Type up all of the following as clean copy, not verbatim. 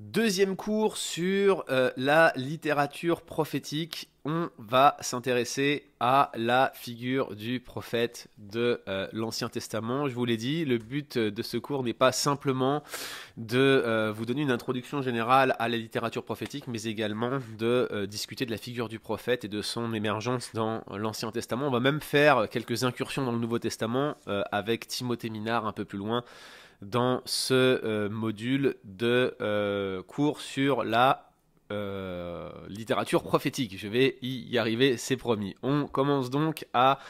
Deuxième cours sur la littérature prophétique. On va s'intéresser à la figure du prophète de l'Ancien Testament. Je vous l'ai dit, le but de ce cours n'est pas simplement de vous donner une introduction générale à la littérature prophétique, mais également de discuter de la figure du prophète et de son émergence dans l'Ancien Testament. On va même faire quelques incursions dans le Nouveau Testament avec Timothée Minard un peu plus loin dans ce module de cours sur la littérature prophétique. Je vais y arriver, c'est promis. On commence donc à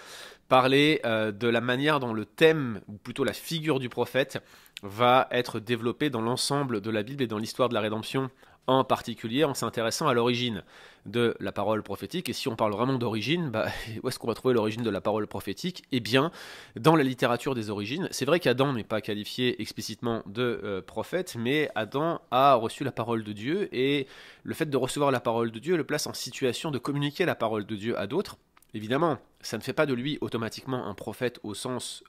parler de la manière dont le thème, ou plutôt la figure du prophète, va être développé dans l'ensemble de la Bible et dans l'histoire de la rédemption en particulier, en s'intéressant à l'origine de la parole prophétique. Et si on parle vraiment d'origine, où est-ce qu'on va trouver l'origine de la parole prophétique? Eh bien, dans la littérature des origines. C'est vrai qu'Adam n'est pas qualifié explicitement de prophète, mais Adam a reçu la parole de Dieu, et le fait de recevoir la parole de Dieu le place en situation de communiquer la parole de Dieu à d'autres. Évidemment, ça ne fait pas de lui automatiquement un prophète au sens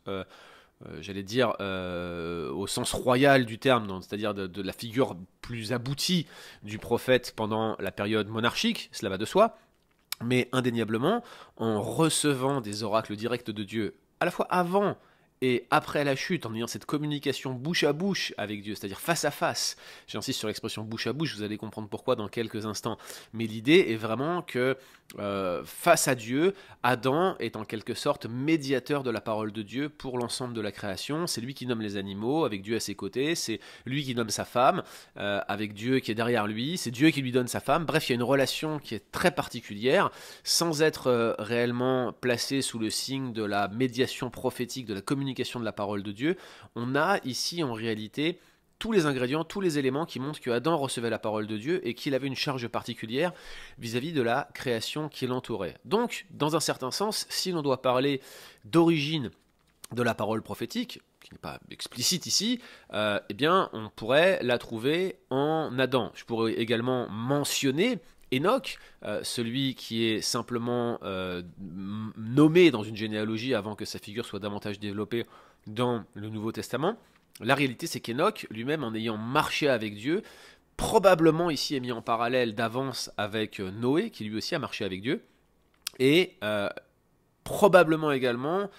j'allais dire, au sens royal du terme, c'est-à-dire de la figure plus aboutie du prophète pendant la période monarchique, cela va de soi, mais indéniablement, en recevant des oracles directs de Dieu, à la fois avant et après la chute, en ayant cette communication bouche à bouche avec Dieu, c'est-à-dire face à face. J'insiste sur l'expression bouche à bouche, vous allez comprendre pourquoi dans quelques instants. Mais l'idée est vraiment que face à Dieu, Adam est en quelque sorte médiateur de la parole de Dieu pour l'ensemble de la création. C'est lui qui nomme les animaux avec Dieu à ses côtés, c'est lui qui nomme sa femme avec Dieu qui est derrière lui, c'est Dieu qui lui donne sa femme. Bref, il y a une relation qui est très particulière, sans être réellement placée sous le signe de la médiation prophétique, de la communication de la parole de Dieu. On a ici en réalité tous les ingrédients, tous les éléments qui montrent que Adam recevait la parole de Dieu et qu'il avait une charge particulière vis-à-vis de la création qui l'entourait. Donc, dans un certain sens, si l'on doit parler d'origine de la parole prophétique, qui n'est pas explicite ici, eh bien, on pourrait la trouver en Adam. Je pourrais également mentionner Enoch, celui qui est simplement nommé dans une généalogie avant que sa figure soit davantage développée dans le Nouveau Testament. La réalité, c'est qu'Enoch, lui-même, en ayant marché avec Dieu, probablement ici est mis en parallèle d'avance avec Noé, qui lui aussi a marché avec Dieu, et probablement également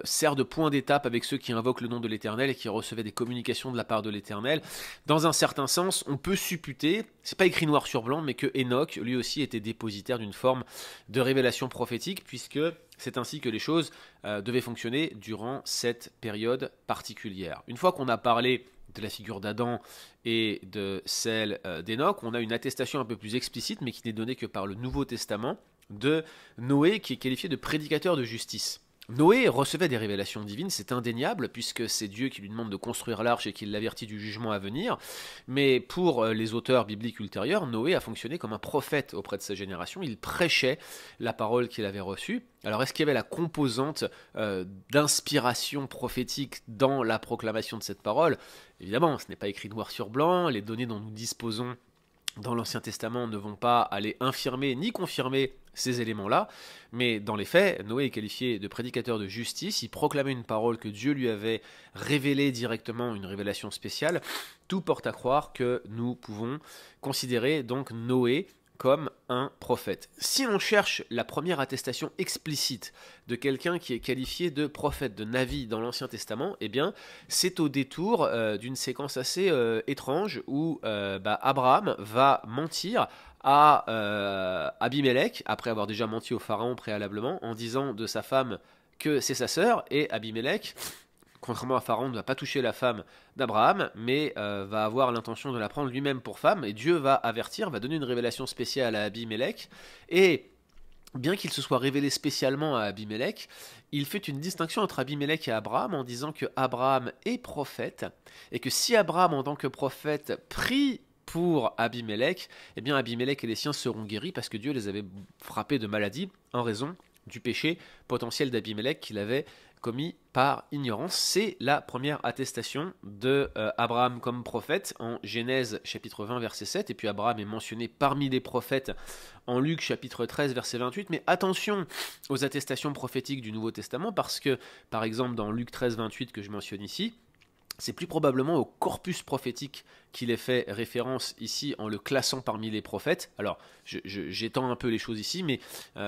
sert de point d'étape avec ceux qui invoquent le nom de l'Éternel et qui recevaient des communications de la part de l'Éternel. Dans un certain sens, on peut supputer, c'est pas écrit noir sur blanc, mais que Enoch, lui aussi, était dépositaire d'une forme de révélation prophétique, puisque c'est ainsi que les choses devaient fonctionner durant cette période particulière. Une fois qu'on a parlé de la figure d'Adam et de celle d'Enoch, on a une attestation un peu plus explicite, mais qui n'est donnée que par le Nouveau Testament, de Noé, qui est qualifié de prédicateur de justice. Noé recevait des révélations divines, c'est indéniable, puisque c'est Dieu qui lui demande de construire l'arche et qui l'avertit du jugement à venir. Mais pour les auteurs bibliques ultérieurs, Noé a fonctionné comme un prophète auprès de sa génération. Il prêchait la parole qu'il avait reçue. Alors est-ce qu'il y avait la composante d'inspiration prophétique dans la proclamation de cette parole? Évidemment, ce n'est pas écrit noir sur blanc, les données dont nous disposons dans l'Ancien Testament ne vont pas aller infirmer ni confirmer ces éléments-là, mais dans les faits, Noé est qualifié de prédicateur de justice, il proclamait une parole que Dieu lui avait révélée directement, une révélation spéciale. Tout porte à croire que nous pouvons considérer donc Noé comme un prophète. Si l'on cherche la première attestation explicite de quelqu'un qui est qualifié de prophète, de Navi dans l'Ancien Testament, eh bien, c'est au détour d'une séquence assez étrange où Abraham va mentir à Abimelech, après avoir déjà menti au pharaon préalablement, en disant de sa femme que c'est sa sœur, et Abimelech, contrairement à Pharaon, ne va pas toucher la femme d'Abraham, mais va avoir l'intention de la prendre lui-même pour femme, et Dieu va avertir, va donner une révélation spéciale à Abimelech, et bien qu'il se soit révélé spécialement à Abimelech, il fait une distinction entre Abimelech et Abraham en disant que Abraham est prophète, et que si Abraham en tant que prophète prie pour Abimelech, eh bien Abimelech et les siens seront guéris parce que Dieu les avait frappés de maladie en raison du péché potentiel d'Abimelech qu'il avait commis par ignorance. C'est la première attestation de Abraham comme prophète en Genèse chapitre 20 verset 7, et puis Abraham est mentionné parmi les prophètes en Luc chapitre 13 verset 28, mais attention aux attestations prophétiques du Nouveau Testament, parce que par exemple dans Luc 13 28 que je mentionne ici, c'est plus probablement au corpus prophétique qu'il est fait référence ici en le classant parmi les prophètes. Alors, j'étends un peu les choses ici, mais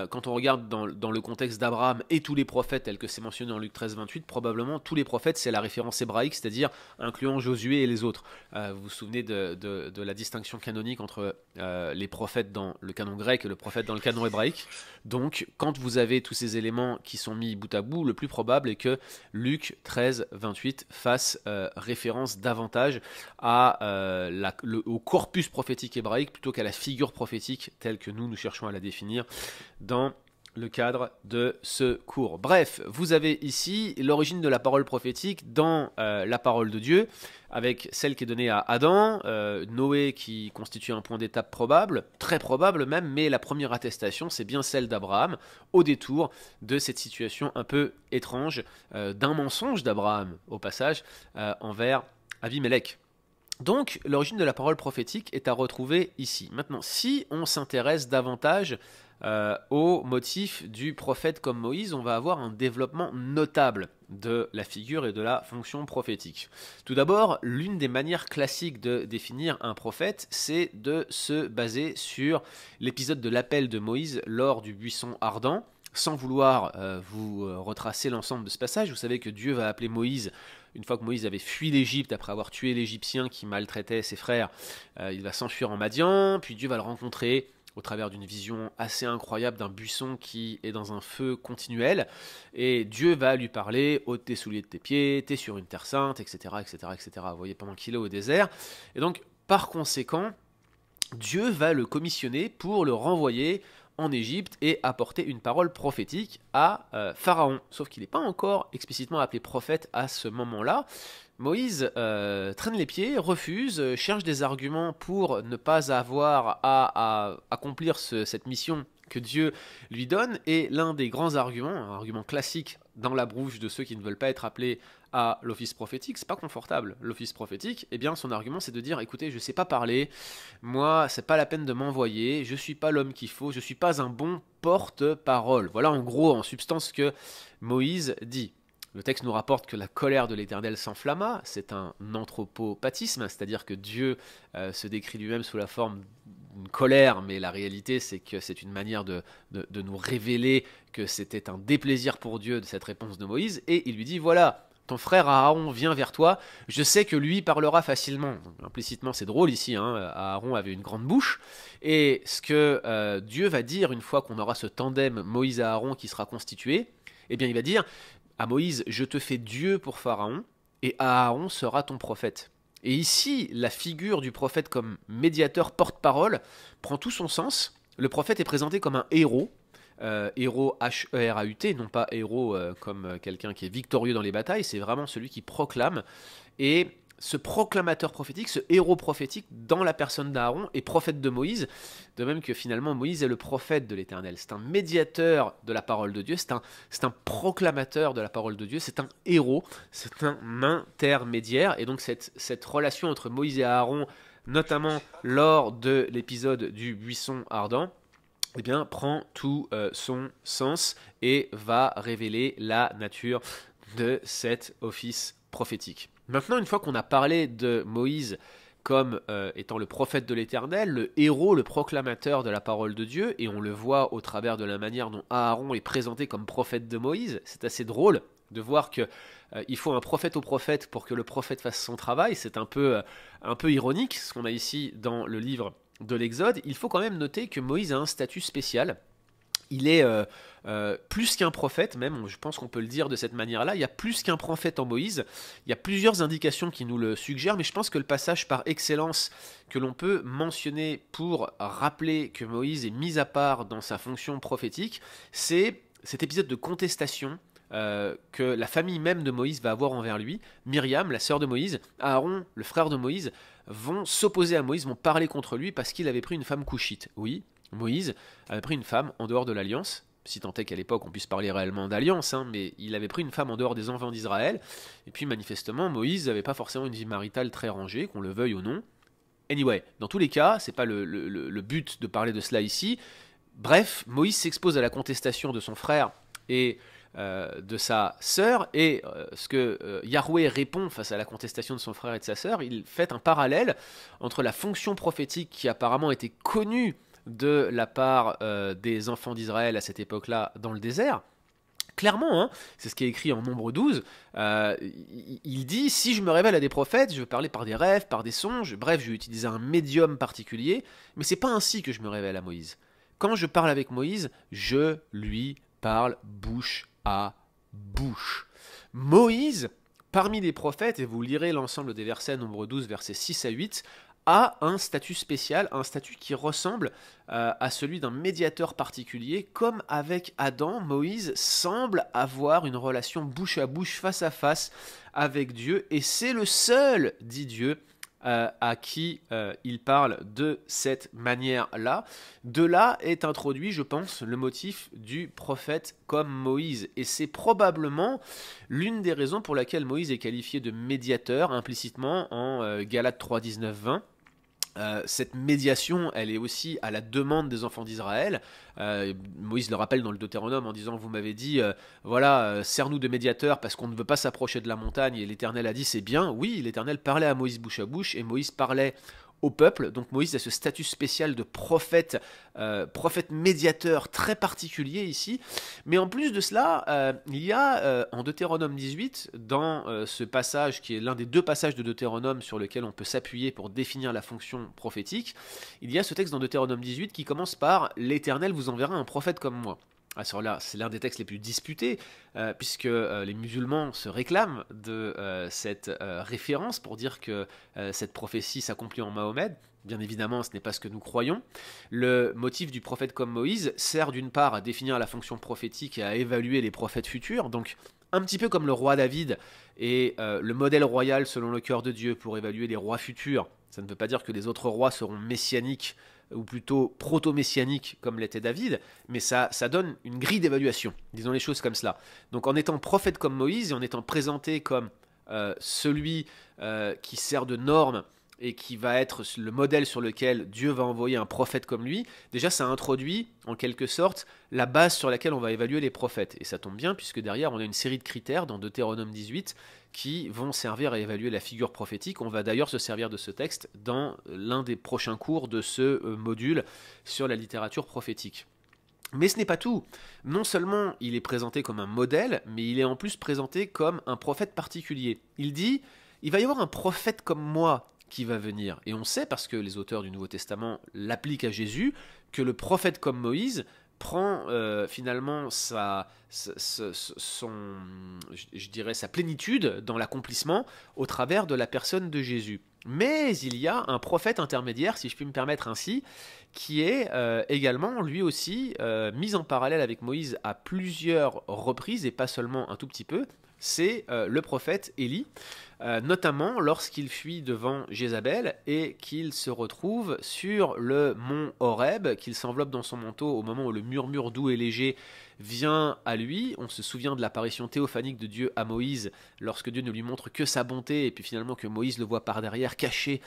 quand on regarde dans le contexte d'Abraham et tous les prophètes tels que c'est mentionné en Luc 13, 28, probablement tous les prophètes, c'est la référence hébraïque, c'est-à-dire incluant Josué et les autres. Vous vous souvenez de la distinction canonique entre les prophètes dans le canon grec et le prophète dans le canon hébraïque. Donc, quand vous avez tous ces éléments qui sont mis bout à bout, le plus probable est que Luc 13, 28 fasse référence davantage au corpus prophétique hébraïque plutôt qu'à la figure prophétique telle que nous cherchons à la définir dans le cadre de ce cours. Bref, vous avez ici l'origine de la parole prophétique dans la parole de Dieu, avec celle qui est donnée à Adam, Noé qui constitue un point d'étape probable, très probable même, mais la première attestation, c'est bien celle d'Abraham, au détour de cette situation un peu étrange, d'un mensonge d'Abraham, au passage, envers Abimelech. Donc, l'origine de la parole prophétique est à retrouver ici. Maintenant, si on s'intéresse davantage au motif du prophète comme Moïse, on va avoir un développement notable de la figure et de la fonction prophétique. Tout d'abord, l'une des manières classiques de définir un prophète, c'est de se baser sur l'épisode de l'appel de Moïse lors du buisson ardent. Sans vouloir vous retracer l'ensemble de ce passage, vous savez que Dieu va appeler Moïse, une fois que Moïse avait fui l'Égypte après avoir tué l'Égyptien qui maltraitait ses frères, il va s'enfuir en Madian, puis Dieu va le rencontrer au travers d'une vision assez incroyable d'un buisson qui est dans un feu continuel, et Dieu va lui parler: ôte tes souliers de tes pieds, t'es sur une terre sainte, etc., etc., etc. Vous voyez, pendant qu'il est au désert, et donc par conséquent, Dieu va le commissionner pour le renvoyer en Égypte et apporter une parole prophétique à Pharaon. Sauf qu'il n'est pas encore explicitement appelé prophète à ce moment-là. Moïse traîne les pieds, refuse, cherche des arguments pour ne pas avoir à accomplir cette mission que Dieu lui donne, et l'un des grands arguments, un argument classique dans la bouche de ceux qui ne veulent pas être appelés à l'office prophétique, c'est pas confortable. L'office prophétique, eh bien son argument c'est de dire: écoutez, je sais pas parler, moi c'est pas la peine de m'envoyer, je suis pas l'homme qu'il faut, je suis pas un bon porte-parole. Voilà en gros, en substance, ce que Moïse dit. Le texte nous rapporte que la colère de l'Éternel s'enflamma, c'est un anthropopathisme, c'est-à-dire que Dieu se décrit lui-même sous la forme d'une colère, mais la réalité c'est que c'est une manière de nous révéler que c'était un déplaisir pour Dieu de cette réponse de Moïse, et il lui dit: voilà, ton frère Aaron vient vers toi, je sais que lui parlera facilement. Donc, implicitement, c'est drôle ici, hein, Aaron avait une grande bouche, et ce que Dieu va dire une fois qu'on aura ce tandem Moïse et Aaron qui sera constitué, eh bien il va dire à Moïse: je te fais Dieu pour Pharaon, et Aaron sera ton prophète. Et ici, la figure du prophète comme médiateur porte-parole prend tout son sens. Le prophète est présenté comme un héros, héros H-E-R-A-U-T, non pas héros comme quelqu'un qui est victorieux dans les batailles, c'est vraiment celui qui proclame. Et ce proclamateur prophétique, ce héros prophétique dans la personne d'Aaron est prophète de Moïse, de même que finalement Moïse est le prophète de l'Éternel. C'est un médiateur de la parole de Dieu, c'est un proclamateur de la parole de Dieu, c'est un héros, c'est un intermédiaire. Et donc cette relation entre Moïse et Aaron, notamment lors de l'épisode du buisson ardent, eh bien, prend tout son sens et va révéler la nature de cet office prophétique. Maintenant, une fois qu'on a parlé de Moïse comme étant le prophète de l'Éternel, le héros, le proclamateur de la parole de Dieu, et on le voit au travers de la manière dont Aaron est présenté comme prophète de Moïse, c'est assez drôle de voir que il faut un prophète au prophète pour que le prophète fasse son travail. C'est un peu ironique ce qu'on a ici dans le livre de l'Exode. Il faut quand même noter que Moïse a un statut spécial. Il est plus qu'un prophète, même, je pense qu'on peut le dire de cette manière-là. Il y a plus qu'un prophète en Moïse. Il y a plusieurs indications qui nous le suggèrent, mais je pense que le passage par excellence que l'on peut mentionner pour rappeler que Moïse est mis à part dans sa fonction prophétique, c'est cet épisode de contestation que la famille même de Moïse va avoir envers lui. Myriam, la sœur de Moïse, Aaron, le frère de Moïse, vont s'opposer à Moïse, vont parler contre lui parce qu'il avait pris une femme couchite. Oui, Moïse avait pris une femme en dehors de l'alliance, si tant est qu'à l'époque on puisse parler réellement d'alliance, hein, mais il avait pris une femme en dehors des enfants d'Israël, et puis manifestement Moïse n'avait pas forcément une vie maritale très rangée, qu'on le veuille ou non. Anyway, dans tous les cas, c'est pas le but de parler de cela ici. Bref, Moïse s'expose à la contestation de son frère et de sa sœur, et ce que Yahweh répond face à la contestation de son frère et de sa sœur, il fait un parallèle entre la fonction prophétique qui apparemment était connue de la part des enfants d'Israël à cette époque-là dans le désert. Clairement, hein, c'est ce qui est écrit en Nombre 12, il dit, si je me révèle à des prophètes, je vais parler par des rêves, par des songes, bref, je vais utiliser un médium particulier, mais c'est pas ainsi que je me révèle à Moïse. Quand je parle avec Moïse, je lui parle bouche à bouche. Moïse, parmi les prophètes, et vous lirez l'ensemble des versets, Nombre 12, versets 6 à 8, a un statut spécial, un statut qui ressemble à celui d'un médiateur particulier. Comme avec Adam, Moïse semble avoir une relation bouche à bouche, face à face avec Dieu, et c'est le seul, dit Dieu, à qui il parle de cette manière-là. De là est introduit, je pense, le motif du prophète comme Moïse. Et c'est probablement l'une des raisons pour laquelle Moïse est qualifié de médiateur implicitement en Galates 3, 19, 20. Cette médiation, elle est aussi à la demande des enfants d'Israël. Moïse le rappelle dans le Deutéronome en disant, vous m'avez dit, sers-nous de médiateur parce qu'on ne veut pas s'approcher de la montagne, et l'Éternel a dit, c'est bien. Oui, l'Éternel parlait à Moïse bouche à bouche, et Moïse parlait au peuple. Donc Moïse a ce statut spécial de prophète, prophète médiateur très particulier ici. Mais en plus de cela, il y a en Deutéronome 18, dans ce passage qui est l'un des deux passages de Deutéronome sur lequel on peut s'appuyer pour définir la fonction prophétique, il y a ce texte dans Deutéronome 18 qui commence par « L'Éternel vous enverra un prophète comme moi ». Là, c'est l'un des textes les plus disputés, puisque les musulmans se réclament de cette référence pour dire que cette prophétie s'accomplit en Mahomet. Bien évidemment, ce n'est pas ce que nous croyons. Le motif du prophète comme Moïse sert d'une part à définir la fonction prophétique et à évaluer les prophètes futurs, donc un petit peu comme le roi David et le modèle royal selon le cœur de Dieu pour évaluer les rois futurs. Ça ne veut pas dire que les autres rois seront messianiques, ou plutôt proto-messianique comme l'était David, mais ça donne une grille d'évaluation, disons les choses comme cela. Donc en étant prophète comme Moïse, et en étant présenté comme celui qui sert de norme, et qui va être le modèle sur lequel Dieu va envoyer un prophète comme lui, déjà ça introduit en quelque sorte la base sur laquelle on va évaluer les prophètes. Et ça tombe bien puisque derrière on a une série de critères dans Deutéronome 18 qui vont servir à évaluer la figure prophétique. On va d'ailleurs se servir de ce texte dans l'un des prochains cours de ce module sur la littérature prophétique. Mais ce n'est pas tout. Non seulement il est présenté comme un modèle, mais il est en plus présenté comme un prophète particulier. Il dit, il va y avoir un prophète comme moi qui va venir. Et on sait, parce que les auteurs du Nouveau Testament l'appliquent à Jésus, que le prophète comme Moïse prend finalement sa plénitude dans l'accomplissement au travers de la personne de Jésus. Mais il y a un prophète intermédiaire, si je puis me permettre ainsi, qui est également lui aussi mis en parallèle avec Moïse à plusieurs reprises, et pas seulement un tout petit peu. C'est le prophète Élie, notamment lorsqu'il fuit devant Jézabel et qu'il se retrouve sur le mont Horeb, qu'il s'enveloppe dans son manteau au moment où le murmure doux et léger vient à lui. On se souvient de l'apparition théophanique de Dieu à Moïse lorsque Dieu ne lui montre que sa bonté, et puis finalement que Moïse le voit par derrière caché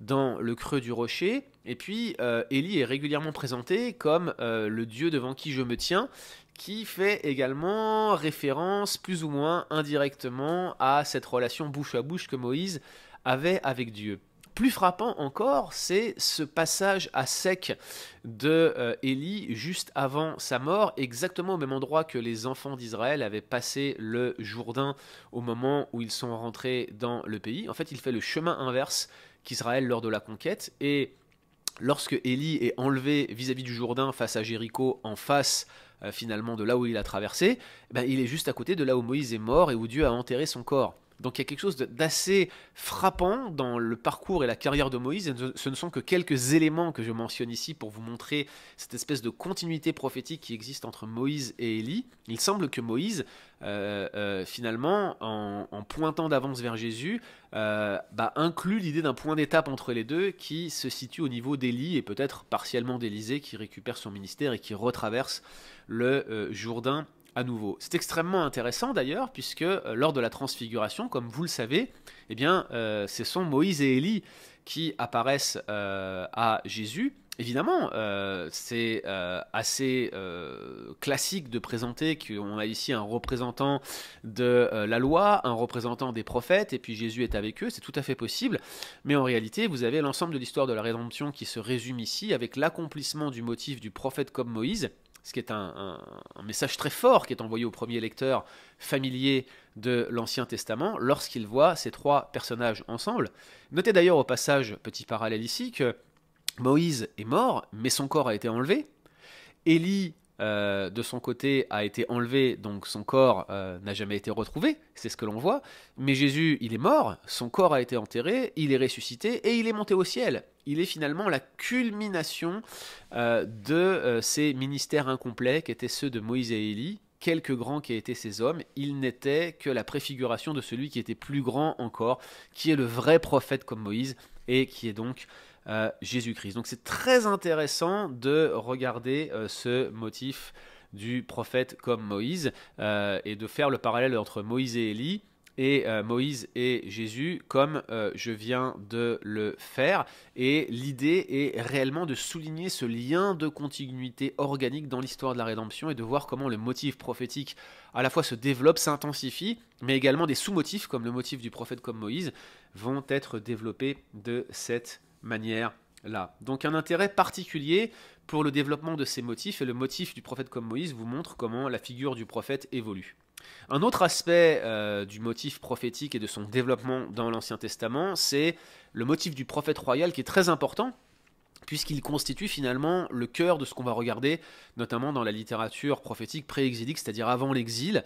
dans le creux du rocher. Et puis Élie est régulièrement présenté comme le Dieu devant qui je me tiens, qui fait également référence plus ou moins indirectement à cette relation bouche à bouche que Moïse avait avec Dieu. Plus frappant encore, c'est ce passage à sec de Élie juste avant sa mort, exactement au même endroit que les enfants d'Israël avaient passé le Jourdain au moment où ils sont rentrés dans le pays. En fait, il fait le chemin inverse qu'Israël lors de la conquête, et lorsque Élie est enlevé vis-à-vis du Jourdain face à Jéricho, en face finalement de là où il a traversé, il est juste à côté de là où Moïse est mort et où Dieu a enterré son corps. Donc il y a quelque chose d'assez frappant dans le parcours et la carrière de Moïse, et ce ne sont que quelques éléments que je mentionne ici pour vous montrer cette espèce de continuité prophétique qui existe entre Moïse et Élie. Il semble que Moïse, finalement, en pointant d'avance vers Jésus, inclut l'idée d'un point d'étape entre les deux qui se situe au niveau d'Élie et peut-être partiellement d'Élisée qui récupère son ministère et qui retraverse le Jourdain à nouveau. C'est extrêmement intéressant d'ailleurs, puisque lors de la transfiguration, comme vous le savez, ce sont Moïse et Élie qui apparaissent à Jésus, évidemment, c'est assez classique de présenter qu'on a ici un représentant de la loi, un représentant des prophètes, et puis Jésus est avec eux, c'est tout à fait possible, mais en réalité, vous avez l'ensemble de l'histoire de la rédemption qui se résume ici avec l'accomplissement du motif du prophète comme Moïse, ce qui est un message très fort qui est envoyé au premier lecteur familier de l'Ancien Testament lorsqu'il voit ces trois personnages ensemble. Notez d'ailleurs au passage, petit parallèle ici, que Moïse est mort, mais son corps a été enlevé. Élie, de son côté, a été enlevé, donc son corps n'a jamais été retrouvé, c'est ce que l'on voit. Mais Jésus, il est mort, son corps a été enterré, il est ressuscité et il est monté au ciel. Il est finalement la culmination de ces ministères incomplets qu'étaient ceux de Moïse et Élie. Quelque grands qu'aient été ces hommes, ils n'étaient que la préfiguration de celui qui était plus grand encore, qui est le vrai prophète comme Moïse, et qui est donc Jésus-Christ. Donc c'est très intéressant de regarder ce motif du prophète comme Moïse et de faire le parallèle entre Moïse et Élie et Moïse et Jésus comme je viens de le faire. Et l'idée est réellement de souligner ce lien de continuité organique dans l'histoire de la rédemption et de voir comment le motif prophétique à la fois se développe, s'intensifie, mais également des sous-motifs comme le motif du prophète comme Moïse vont être développés de cette manière-là. Donc un intérêt particulier pour le développement de ces motifs, et le motif du prophète comme Moïse vous montre comment la figure du prophète évolue. Un autre aspect du motif prophétique et de son développement dans l'Ancien Testament, c'est le motif du prophète royal qui est très important, puisqu'il constitue finalement le cœur de ce qu'on va regarder, notamment dans la littérature prophétique pré-exilique, c'est-à-dire avant l'exil,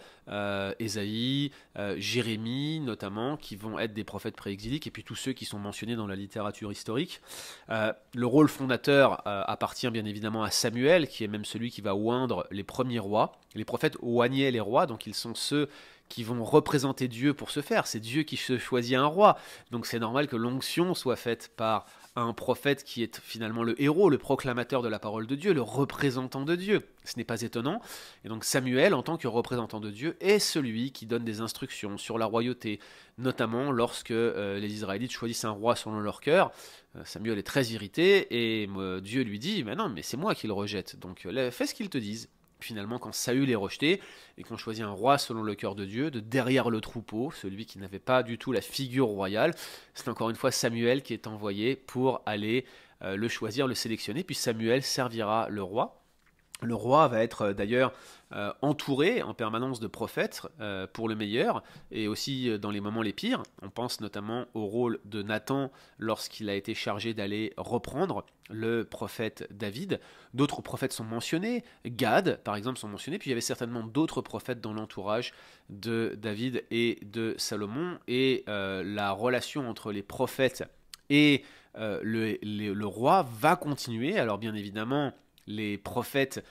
Ésaïe, Jérémie notamment, qui vont être des prophètes pré-exiliques, et puis tous ceux qui sont mentionnés dans la littérature historique. Le rôle fondateur appartient bien évidemment à Samuel, qui est même celui qui va oindre les premiers rois. Les prophètes oignaient les rois, donc ils sont ceux qui vont représenter Dieu pour ce faire. C'est Dieu qui se choisit un roi, donc c'est normal que l'onction soit faite par un prophète qui est finalement le héros, le proclamateur de la parole de Dieu, le représentant de Dieu. Ce n'est pas étonnant. Et donc Samuel, en tant que représentant de Dieu, est celui qui donne des instructions sur la royauté, notamment lorsque les Israélites choisissent un roi selon leur cœur. Samuel est très irrité et Dieu lui dit « Mais non, mais c'est moi qui le rejette, donc fais ce qu'ils te disent ». Finalement, quand Saül est rejeté et qu'on choisit un roi selon le cœur de Dieu, de derrière le troupeau, celui qui n'avait pas du tout la figure royale, c'est encore une fois Samuel qui est envoyé pour aller le choisir, le sélectionner, puis Samuel servira le roi. Le roi va être d'ailleurs entouré en permanence de prophètes pour le meilleur et aussi dans les moments les pires. On pense notamment au rôle de Nathan lorsqu'il a été chargé d'aller reprendre le prophète David. D'autres prophètes sont mentionnés, Gad par exemple sont mentionnés, puis il y avait certainement d'autres prophètes dans l'entourage de David et de Salomon. Et la relation entre les prophètes et le roi va continuer. Alors bien évidemment, les prophètes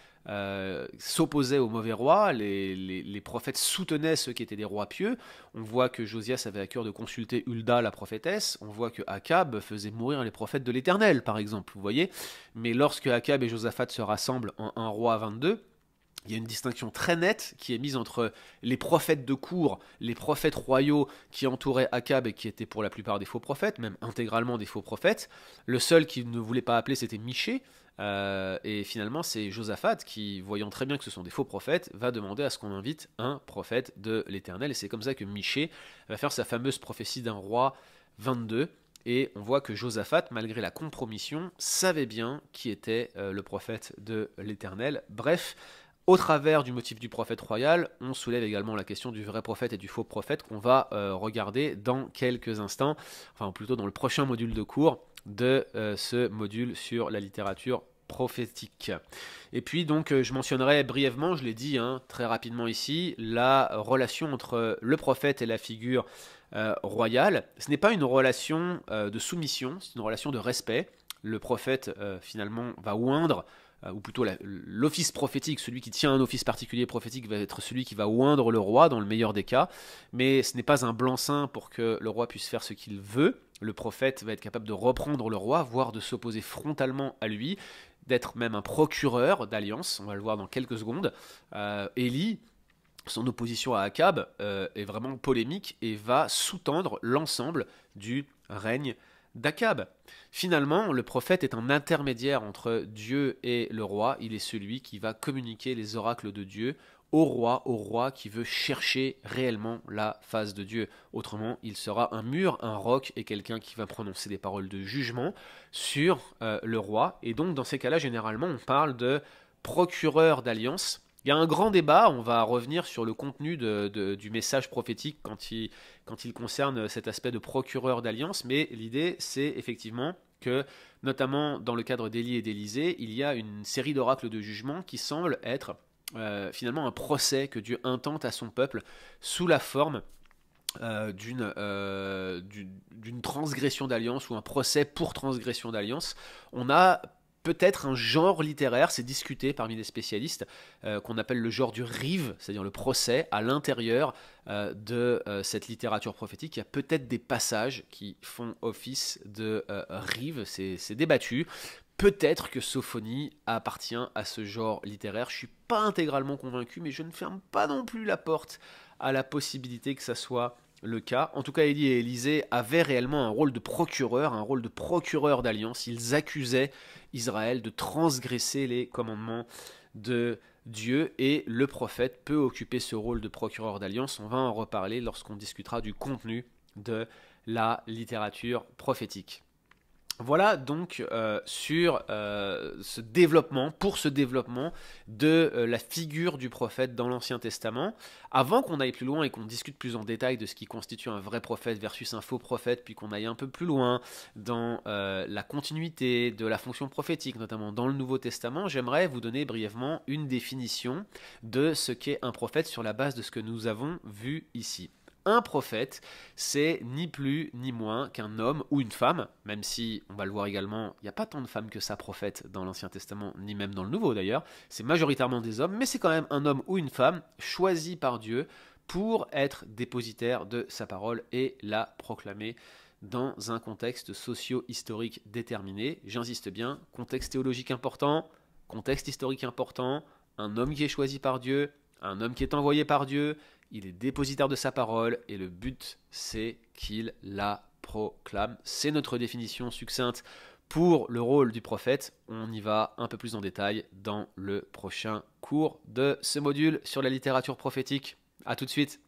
s'opposaient au mauvais roi, les prophètes soutenaient ceux qui étaient des rois pieux. On voit que Josias avait à cœur de consulter Hulda, la prophétesse. On voit que Akab faisait mourir les prophètes de l'Éternel, par exemple, vous voyez. Mais lorsque Akab et Josaphat se rassemblent en un roi 22, il y a une distinction très nette qui est mise entre les prophètes de cour, les prophètes royaux qui entouraient Akab et qui étaient pour la plupart des faux prophètes, même intégralement des faux prophètes. Le seul qui ne voulait pas appeler, c'était Michée. Et finalement, c'est Josaphat qui, voyant très bien que ce sont des faux prophètes, va demander à ce qu'on invite un prophète de l'Éternel. Et c'est comme ça que Michée va faire sa fameuse prophétie d'un roi 22. Et on voit que Josaphat, malgré la compromission, savait bien qui était le prophète de l'Éternel. Bref, au travers du motif du prophète royal, on soulève également la question du vrai prophète et du faux prophète qu'on va regarder dans quelques instants, enfin plutôt dans le prochain module de cours de ce module sur la littérature prophétique. Et puis donc je mentionnerai brièvement, je l'ai dit très rapidement ici, la relation entre le prophète et la figure royale. Ce n'est pas une relation de soumission, c'est une relation de respect. Le prophète finalement va oindre, ou plutôt l'office prophétique, celui qui tient un office particulier prophétique va être celui qui va oindre le roi dans le meilleur des cas, mais ce n'est pas un blanc-seing pour que le roi puisse faire ce qu'il veut. Le prophète va être capable de reprendre le roi, voire de s'opposer frontalement à lui, d'être même un procureur d'alliance, on va le voir dans quelques secondes. Élie, son opposition à Akab est vraiment polémique et va sous-tendre l'ensemble du règne d'Akab. Finalement, le prophète est un intermédiaire entre Dieu et le roi. Il est celui qui va communiquer les oracles de Dieu au roi qui veut chercher réellement la face de Dieu. Autrement, il sera un mur, un roc et quelqu'un qui va prononcer des paroles de jugement sur le roi. Et donc, dans ces cas-là, généralement, on parle de procureur d'alliance. Il y a un grand débat, on va revenir sur le contenu du message prophétique quand il concerne cet aspect de procureur d'alliance, mais l'idée c'est effectivement que, notamment dans le cadre d'Élie et d'Élisée, il y a une série d'oracles de jugement qui semblent être finalement un procès que Dieu intente à son peuple sous la forme d'une transgression d'alliance ou un procès pour transgression d'alliance. On a peut-être un genre littéraire, c'est discuté parmi les spécialistes, qu'on appelle le genre du rive, c'est-à-dire le procès à l'intérieur de cette littérature prophétique. Il y a peut-être des passages qui font office de rive, c'est débattu. Peut-être que Sophonie appartient à ce genre littéraire. Je ne suis pas intégralement convaincu, mais je ne ferme pas non plus la porte à la possibilité que ça soit le cas. En tout cas, Élie et Élisée avaient réellement un rôle de procureur d'alliance. Ils accusaient Israël de transgresser les commandements de Dieu et le prophète peut occuper ce rôle de procureur d'alliance. On va en reparler lorsqu'on discutera du contenu de la littérature prophétique. Voilà donc sur ce développement de la figure du prophète dans l'Ancien Testament. Avant qu'on aille plus loin et qu'on discute plus en détail de ce qui constitue un vrai prophète versus un faux prophète, puis qu'on aille un peu plus loin dans la continuité de la fonction prophétique, notamment dans le Nouveau Testament, j'aimerais vous donner brièvement une définition de ce qu'est un prophète sur la base de ce que nous avons vu ici. Un prophète, c'est ni plus ni moins qu'un homme ou une femme, même si, on va le voir également, il n'y a pas tant de femmes que ça prophètes dans l'Ancien Testament, ni même dans le Nouveau d'ailleurs, c'est majoritairement des hommes, mais c'est quand même un homme ou une femme choisi par Dieu pour être dépositaire de sa parole et la proclamer dans un contexte socio-historique déterminé. J'insiste bien, contexte théologique important, contexte historique important, un homme qui est choisi par Dieu, un homme qui est envoyé par Dieu, il est dépositaire de sa parole et le but c'est qu'il la proclame. C'est notre définition succincte pour le rôle du prophète. On y va un peu plus en détail dans le prochain cours de ce module sur la littérature prophétique. A tout de suite.